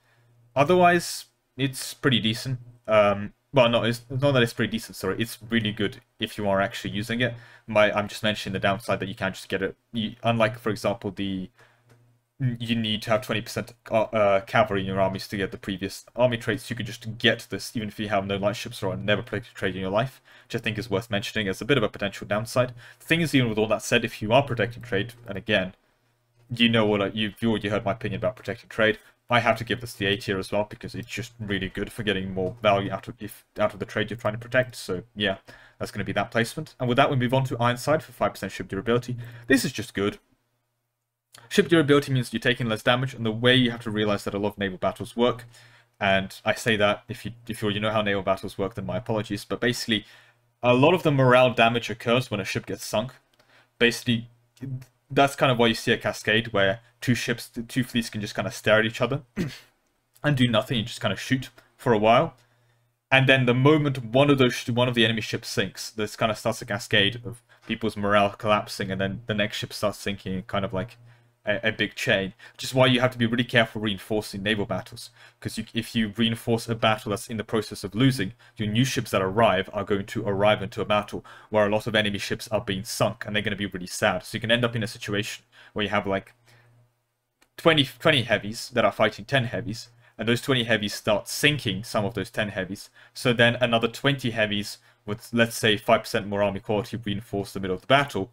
Otherwise, it's pretty decent. Well, no, it's not that it's pretty decent, sorry. It's really good if you are actually using it. I'm just mentioning the downside that you can't just get it. Unlike, for example, you need to have 20% cavalry in your armies to get the previous army traits. You could just get this even if you have no light ships or never protected trade in your life, which I think is worth mentioning as a bit of a potential downside. The thing is, even with all that said, if you are protecting trade, and again, you know what, you've already heard my opinion about protecting trade. I have to give this the A tier as well because it's just really good for getting more value out of the trade you're trying to protect. So yeah, that's going to be that placement. And with that, we move on to Ironside for 5% ship durability. This is just good. Ship durability means you're taking less damage, and the way you have to realize that a lot of naval battles work, and I say that if you already know how naval battles work, then my apologies, but basically, a lot of the morale damage occurs when a ship gets sunk. Basically, that's kind of why you see a cascade where two fleets can just kind of stare at each other and do nothing and just kind of shoot for a while. And then the moment one of the enemy ships sinks, this kind of starts a cascade of people's morale collapsing, and then the next ship starts sinking, kind of like a big chain. Which is why you have to be really careful reinforcing naval battles, because if you reinforce a battle that's in the process of losing, your new ships that arrive are going to arrive into a battle where a lot of enemy ships are being sunk, and they're going to be really sad. So you can end up in a situation where you have like 20 heavies that are fighting 10 heavies, and those 20 heavies start sinking some of those 10 heavies. So then another 20 heavies with, let's say, 5% more army quality reinforce the middle of the battle.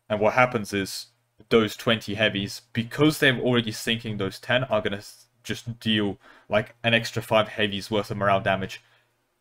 And what happens is those 20 heavies, because they're already sinking those 10, are going to just deal like an extra 5 heavies worth of morale damage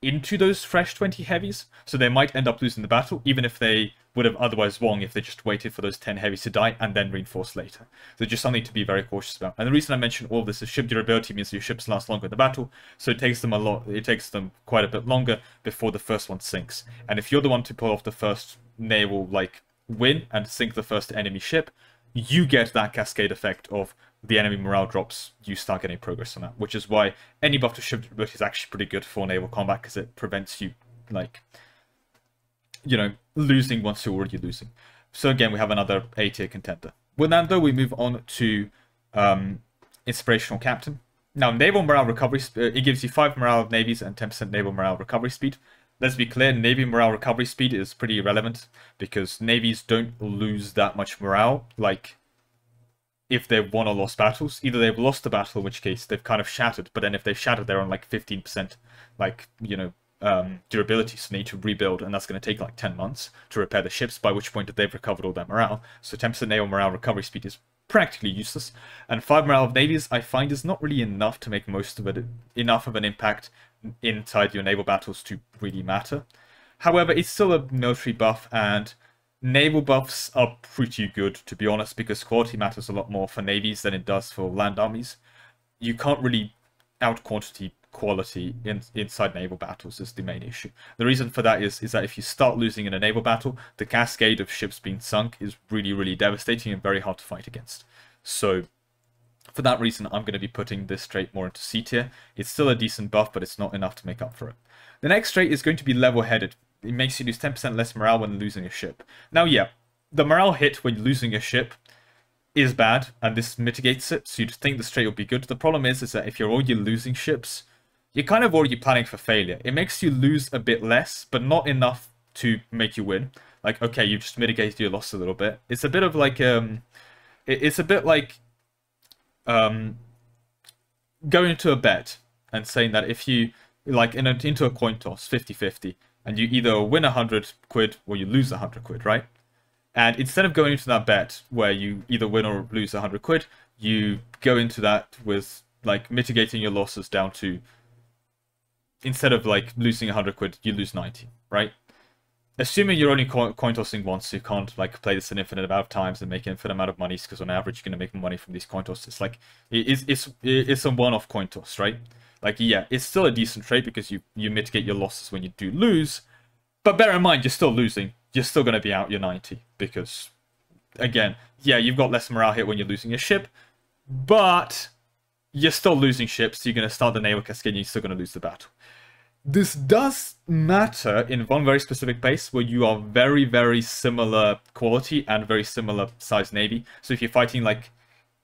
into those fresh 20 heavies. So they might end up losing the battle, even if they would have otherwise won if they just waited for those 10 heavies to die and then reinforce later. So just something to be very cautious about. And the reason I mention all of this is ship durability means your ships last longer in the battle, so it takes them quite a bit longer before the first one sinks. And if you're the one to pull off the first naval, like, win and sink the first enemy ship, you get that cascade effect of the enemy morale drops, you start getting progress on that, which is why any buff to ship durability is actually pretty good for naval combat, because it prevents you, like, you know, losing once you're already losing. So again, we have another A-tier contender. With that, though, we move on to Inspirational Captain. Now, Naval Morale Recovery, it gives you 5 morale of navies and 10% naval morale recovery speed. Let's be clear, Navy morale recovery speed is pretty irrelevant, because navies don't lose that much morale, like, if they've won or lost battles. Either they've lost the battle, in which case they've kind of shattered, but then if they've shattered, they're on like 15%, like, you know, durability, so they need to rebuild, and that's going to take like 10 months to repair the ships, by which point they've recovered all their morale. So 10% naval morale recovery speed is practically useless, and 5 morale of navies I find is not really enough to make most of it, enough of an impact inside your naval battles to really matter. However, it's still a military buff, and naval buffs are pretty good, to be honest, because quality matters a lot more for navies than it does for land armies. You can't really out-quantity quality inside naval battles is the main issue. The reason for that is that if you start losing in a naval battle, the cascade of ships being sunk is really, really devastating and very hard to fight against. So for that reason, I'm going to be putting this trait more into C tier. It's still a decent buff, but it's not enough to make up for it. The next trait is going to be level-headed. It makes you lose 10% less morale when losing a ship. Now, yeah, the morale hit when losing a ship is bad, and this mitigates it, so you'd think this trait would be good. The problem is that if you're already losing ships, you're kind of already planning for failure. It makes you lose a bit less, but not enough to make you win. Like, okay, you've just mitigated your loss a little bit. It's a bit of like, it's a bit like going into a bet and saying that if you, like, into a coin toss, 50-50, and you either win 100 quid or you lose 100 quid, right? And instead of going into that bet where you either win or lose 100 quid, you go into that with, like, mitigating your losses down to, instead of, like, losing 100 quid, you lose 90, right? Assuming you're only coin tossing once, so you can't, like, play this an infinite amount of times and make an infinite amount of money, because on average you're going to make more money from these coin tosses. Like, it's a one-off coin toss, right? Like, yeah, it's still a decent trade because you mitigate your losses when you do lose, but bear in mind, you're still losing. You're still going to be out your 90, because, again, yeah, you've got less morale hit when you're losing a ship, but you're still losing ships, so you're going to start the naval cascade and you're still going to lose the battle. This does matter in one very specific base where you are very, very similar quality and very similar size navy. So if you're fighting like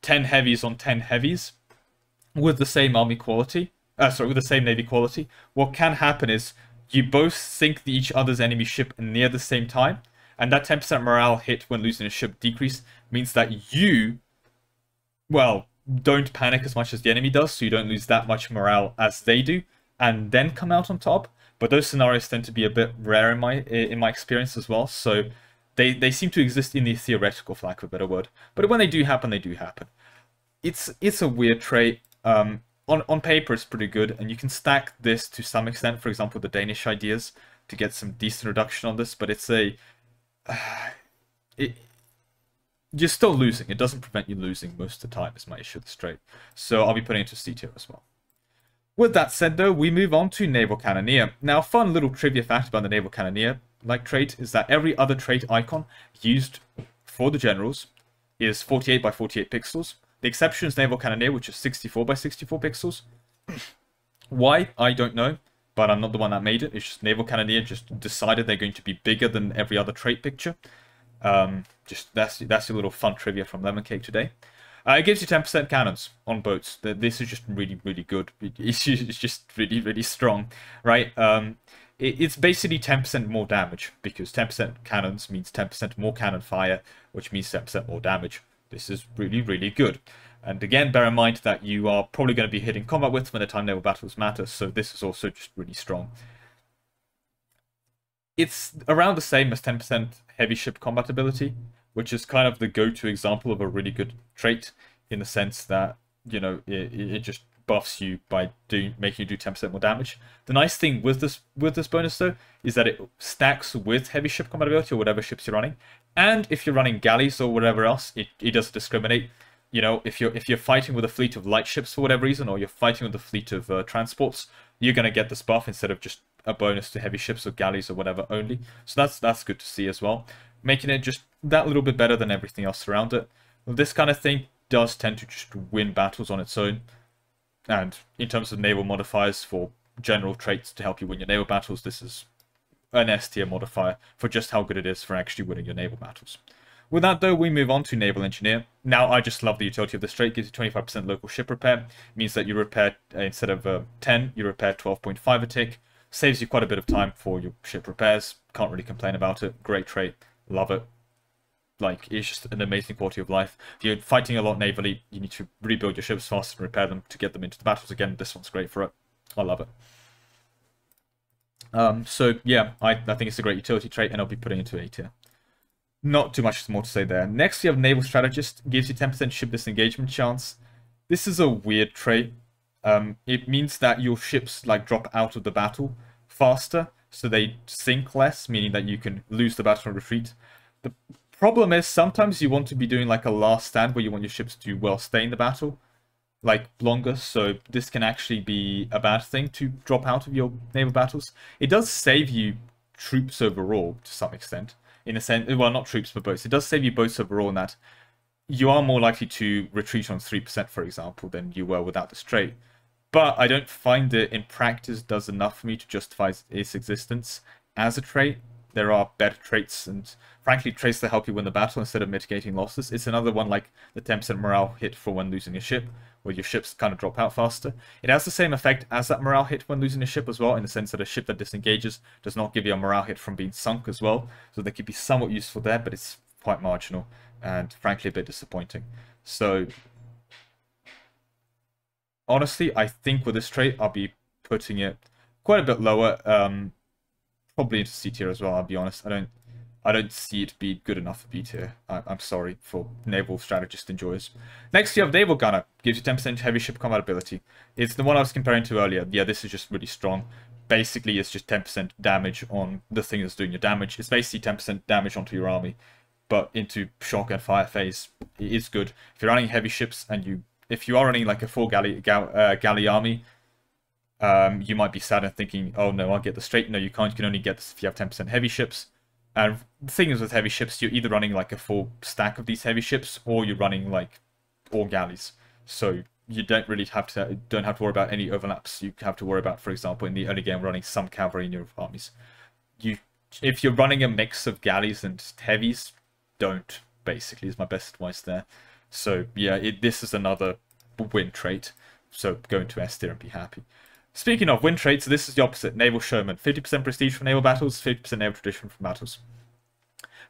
10 heavies on 10 heavies with the same army quality, with the same navy quality, what can happen is you both sink each other's enemy ship near the same time, and that 10% morale hit when losing a ship decrease means that you, well, don't panic as much as the enemy does, so you don't lose that much morale as they do, and then come out on top. But those scenarios tend to be a bit rare in my experience as well, so they seem to exist in the theoretical, for lack of a better word. But when they do happen, they do happen. It's a weird trait. On paper, it's pretty good, and you can stack this to some extent, for example, the Danish ideas, to get some decent reduction on this, but it's you're still losing. It doesn't prevent you losing most of the time, is my issue with this trait. So I'll be putting it to C tier as well. With that said, though, we move on to Naval Cannoneer. Now, a fun little trivia fact about the Naval Cannoneer trait is that every other trait icon used for the generals is 48 by 48 pixels. The exception is Naval Cannoneer, which is 64 by 64 pixels. Why? I don't know, but I'm not the one that made it. It's just Naval Cannoneer just decided they're going to be bigger than every other trait picture. Just that's your little fun trivia from Lemon Cake today. It gives you 10% cannons on boats. This is just really, really good. It's just really, really strong, right? It's basically 10% more damage, because 10% cannons means 10% more cannon fire, which means 10% more damage. This is really, really good. And again, bear in mind that you are probably going to be hitting combat width when the time naval battles matter, so this is also just really strong. It's around the same as 10% heavy ship combat ability, which is kind of the go-to example of a really good trait, in the sense that, you know, it just buffs you by making you do 10% more damage. The nice thing with this bonus, though, is that it stacks with heavy ship combat ability or whatever ships you're running. And if you're running galleys or whatever else, it doesn't discriminate. You know, if you're fighting with a fleet of light ships for whatever reason, or you're fighting with a fleet of transports, you're going to get this buff instead of just a bonus to heavy ships or galleys or whatever only. So that's good to see as well. making it just that little bit better than everything else around it. This kind of thing does tend to just win battles on its own. And in terms of naval modifiers for general traits to help you win your naval battles, this is an S tier modifier for just how good it is for actually winning your naval battles. With that though, we move on to Naval Engineer. Now, I just love the utility of this trait. It gives you 25% local ship repair. It means that you repair, instead of 10, you repair 12.5 a tick. Saves you quite a bit of time for your ship repairs. Can't really complain about it. Great trait. Love it. Like, it's just an amazing quality of life. If you're fighting a lot navally, you need to rebuild your ships fast and repair them to get them into the battles again. This one's great for it. I love it. So yeah, I think it's a great utility trait, and I'll be putting it into A tier. Not too much more to say there. Next, you have Naval Strategist. Gives you 10% ship disengagement chance. This is a weird trait. It means that your ships like drop out of the battle faster, so they sink less, meaning that you can lose the battle and retreat. The problem is sometimes you want to be doing like a last stand where you want your ships to well stay in the battle like longer, so this can actually be a bad thing to drop out of your naval battles. It does save you troops overall to some extent, in a sense. Well, not troops but boats. It does save you boats overall in that you are more likely to retreat on 3%, for example, than you were without this trait. But I don't find it in practice does enough for me to justify its existence as a trait. There are better traits and, frankly, traits that help you win the battle instead of mitigating losses. It's another one like the 10% morale hit for when losing a ship, where your ships kind of drop out faster. It has the same effect as that morale hit when losing a ship as well, in the sense that a ship that disengages does not give you a morale hit from being sunk as well. So they could be somewhat useful there, but it's quite marginal and, frankly, a bit disappointing. So, honestly, I think with this trait, I'll be putting it quite a bit lower. Probably into C tier as well, I'll be honest. I don't see it be good enough for B tier. I'm sorry for Naval Strategist enjoyers. Next, you have Naval Gunner. Gives you 10% heavy ship combat ability. It's the one I was comparing to earlier. Yeah, this is just really strong. Basically, it's just 10% damage on the thing that's doing your damage. It's basically 10% damage onto your army, but into shock and fire phase. It is good. If you're running heavy ships and if you are running like a full galley army, you might be sad and thinking, oh no, I'll get the straight. No, you can't. You can only get this if you have 10% heavy ships. And the thing is with heavy ships, you're either running like a full stack of these heavy ships, or you're running like all galleys. So you don't really have to worry about any overlaps. You have to worry about, for example, in the early game, running some cavalry in your armies. If you're running a mix of galleys and heavies, don't, basically, is my best advice there. So yeah, this is another win trait. So go into S tier and be happy. Speaking of win traits, this is the opposite. Naval Showman. 50% prestige from naval battles, 50% naval tradition from battles.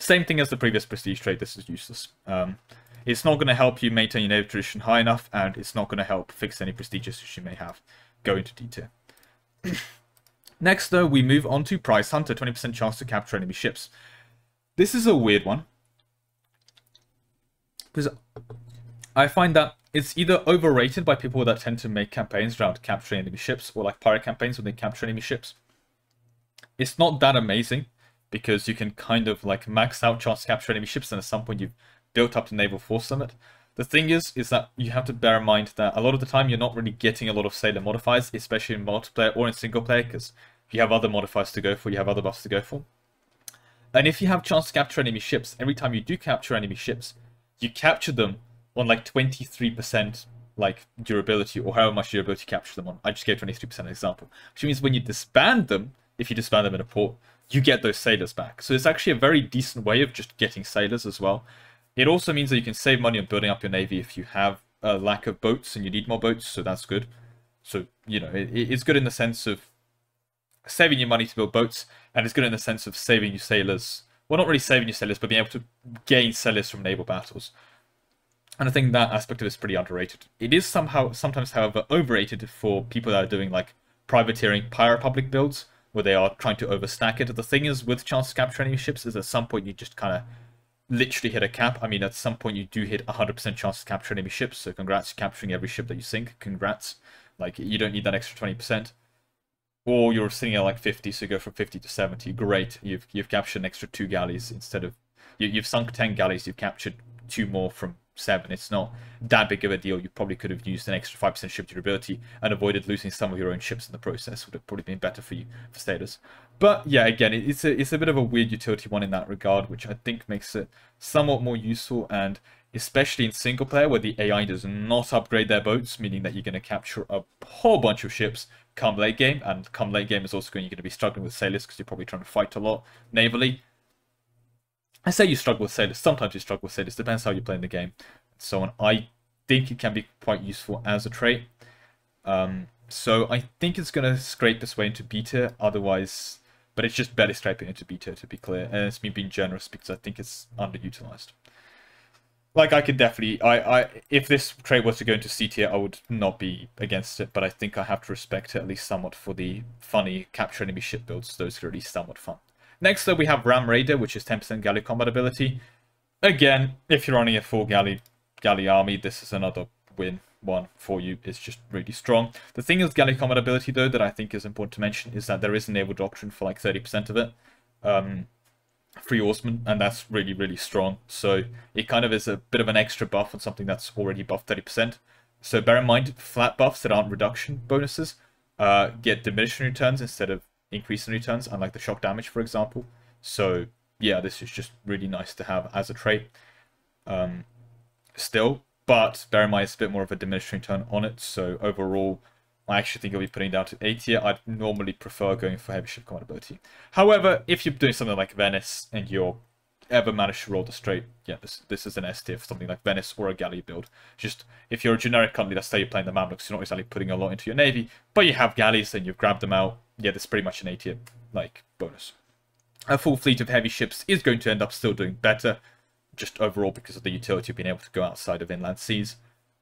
Same thing as the previous prestige trait. This is useless. It's not going to help you maintain your naval tradition high enough, and it's not going to help fix any prestige issues you may have. Go into D tier. Next, though, we move on to Prize Hunter. 20% chance to capture enemy ships. This is a weird one, because I find that it's either overrated by people that tend to make campaigns around capturing enemy ships, or like pirate campaigns when they capture enemy ships. It's not that amazing, because you can kind of like max out chance to capture enemy ships, and at some point you've built up the naval force limit. The thing is that you have to bear in mind that a lot of the time you're not really getting a lot of sailor modifiers, especially in multiplayer or in single player, because you have other modifiers to go for, you have other buffs to go for. And if you have chance to capture enemy ships, every time you do capture enemy ships, you capture them on like 23% like durability, or however much durability you capture them on. I just gave 23% example. Which means when you disband them, if you disband them in a port, you get those sailors back. So it's actually a very decent way of just getting sailors as well. It also means that you can save money on building up your navy if you have a lack of boats and you need more boats, so that's good. So, you know, it's good in the sense of saving you money to build boats, and it's good in the sense of saving you sailors. Well, not really saving you sailors, but being able to gain sailors from naval battles. And I think that aspect of it is pretty underrated. It is sometimes, however, overrated for people that are doing like privateering Pirate Republic builds, where they are trying to overstack it. The thing is, with chance to capture enemy ships, is at some point you just kind of literally hit a cap. I mean, at some point you do hit 100% chance to capture enemy ships, so congrats, capturing every ship that you sink. Congrats. Like, you don't need that extra 20%. Or you're sitting at like 50, so you go from 50 to 70. Great, you've captured an extra 2 galleys instead of... You've sunk 10 galleys, you've captured 2 more from 7. It's not that big of a deal. You probably could have used an extra 5% ship durability and avoided losing some of your own ships in the process. Would have probably been better for you for status. But yeah, again, it's a bit of a weird utility one in that regard, which I think makes it somewhat more useful, and especially in single player where the AI does not upgrade their boats, meaning that you're going to capture a whole bunch of ships come late game, and come late game is also going, you're going to be struggling with sailors because you're probably trying to fight a lot navally. I say you struggle with sailors, sometimes you struggle with sailors, depends how you're playing the game, and so on. I think it can be quite useful as a trait. So I think it's going to scrape its way into B tier, otherwise, but it's just barely scraping into B tier, to be clear, and it's me being generous because I think it's underutilized. Like, I could definitely, if this trait was to go into C tier, I would not be against it, but I think I have to respect it at least somewhat for the funny capture enemy ship builds. Those are at least somewhat fun. Next, though, we have Ram Raider, which is 10% galley combat ability. Again, if you're running a full galley army, this is another win one for you. It's just really strong. The thing is galley combat ability, though, that I think is important to mention is that there is a naval doctrine for like 30% of it. Free oarsmen, and that's really, really strong. So it kind of is a bit of an extra buff on something that's already buffed 30%. So bear in mind, flat buffs that aren't reduction bonuses get diminishing returns instead of increasing returns, unlike the shock damage, for example. So yeah, this is just really nice to have as a trait still, but bear in mind it's a bit more of a diminishing return on it. So overall, I actually think I'll be putting it down to A tier. I'd normally prefer going for heavy ship combat ability. However, if you're doing something like Venice and you're ever managed to roll the straight, yeah, this is an S tier for something like Venice or a galley build. Just, if you're a generic country, let's say you're playing the Mamluks, you're not exactly putting a lot into your navy, but you have galleys and you've grabbed them out, yeah, that's pretty much an A tier, like, bonus. A full fleet of heavy ships is going to end up still doing better, just overall because of the utility of being able to go outside of inland seas.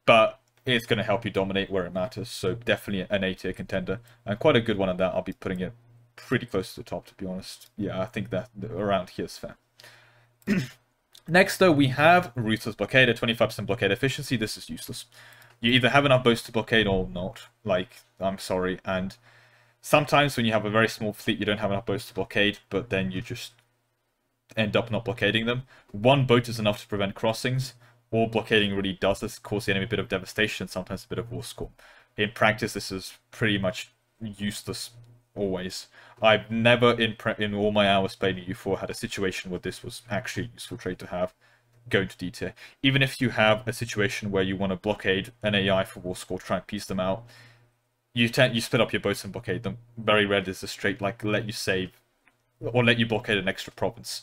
But it's going to help you dominate where it matters, so definitely an A tier contender, and quite a good one at that. I'll be putting it pretty close to the top, to be honest. Yeah, I think that around here is fair. Next, though, we have Ruthless Blockade, a 25% blockade efficiency. This is useless. You either have enough boats to blockade or not. Like, I'm sorry, and sometimes when you have a very small fleet, you don't have enough boats to blockade, but then you just end up not blockading them. One boat is enough to prevent crossings. All blockading really does is cause the enemy a bit of devastation, sometimes a bit of war score. In practice, this is pretty much useless always. I've never, in all my hours playing EU4, had a situation where this was actually a useful trait to have going to D tier. Even if you have a situation where you want to blockade an AI for war score, try and piece them out, you split up your boats and blockade them. Very rare is a straight, like, let you save, or let you blockade an extra province.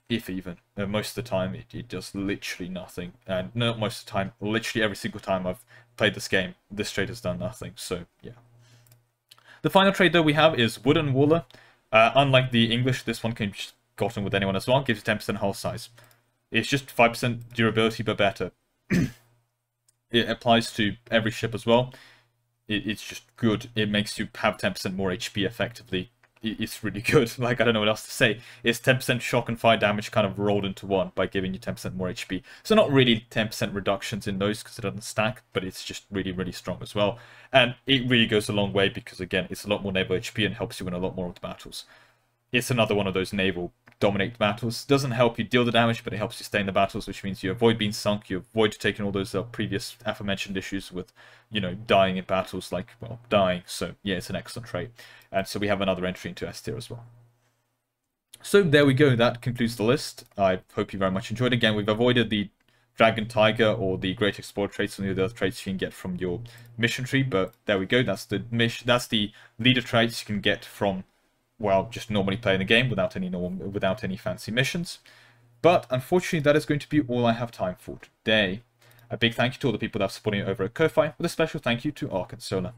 If even. Most of the time, it does literally nothing. And not most of the time, literally every single time I've played this game, this trait has done nothing. So, yeah. The final trait, though, we have is Wooden Waller. Unlike the English, this one can be gotten with anyone as well. Gives you 10% hull size. It's just 5% durability, but better. It applies to every ship as well. It's just good. It makes you have 10% more HP effectively. It's really good. Like, I don't know what else to say. It's 10% shock and fire damage kind of rolled into one by giving you 10% more HP. So not really 10% reductions in those because it doesn't stack, but it's just really, really strong as well. And it really goes a long way because, again, it's a lot more naval HP and helps you win a lot more of the battles. It's another one of those naval dominate battles. Doesn't help you deal the damage, but it helps you stay in the battles, which means you avoid being sunk, you avoid taking all those previous aforementioned issues with, you know, dying in battles, like, well, dying. So, yeah, it's an excellent trait. And so we have another entry into S tier as well. So there we go. That concludes the list. I hope you very much enjoyed. Again, we've avoided the Dragon Tiger or the Great Explorer traits, and the other traits you can get from your mission tree. But there we go. That's the leader traits you can get from, well, just normally playing the game without any fancy missions. But unfortunately, that is going to be all I have time for today. A big thank you to all the people that are supporting it over at Ko-Fi, with a special thank you to Ark and Solar.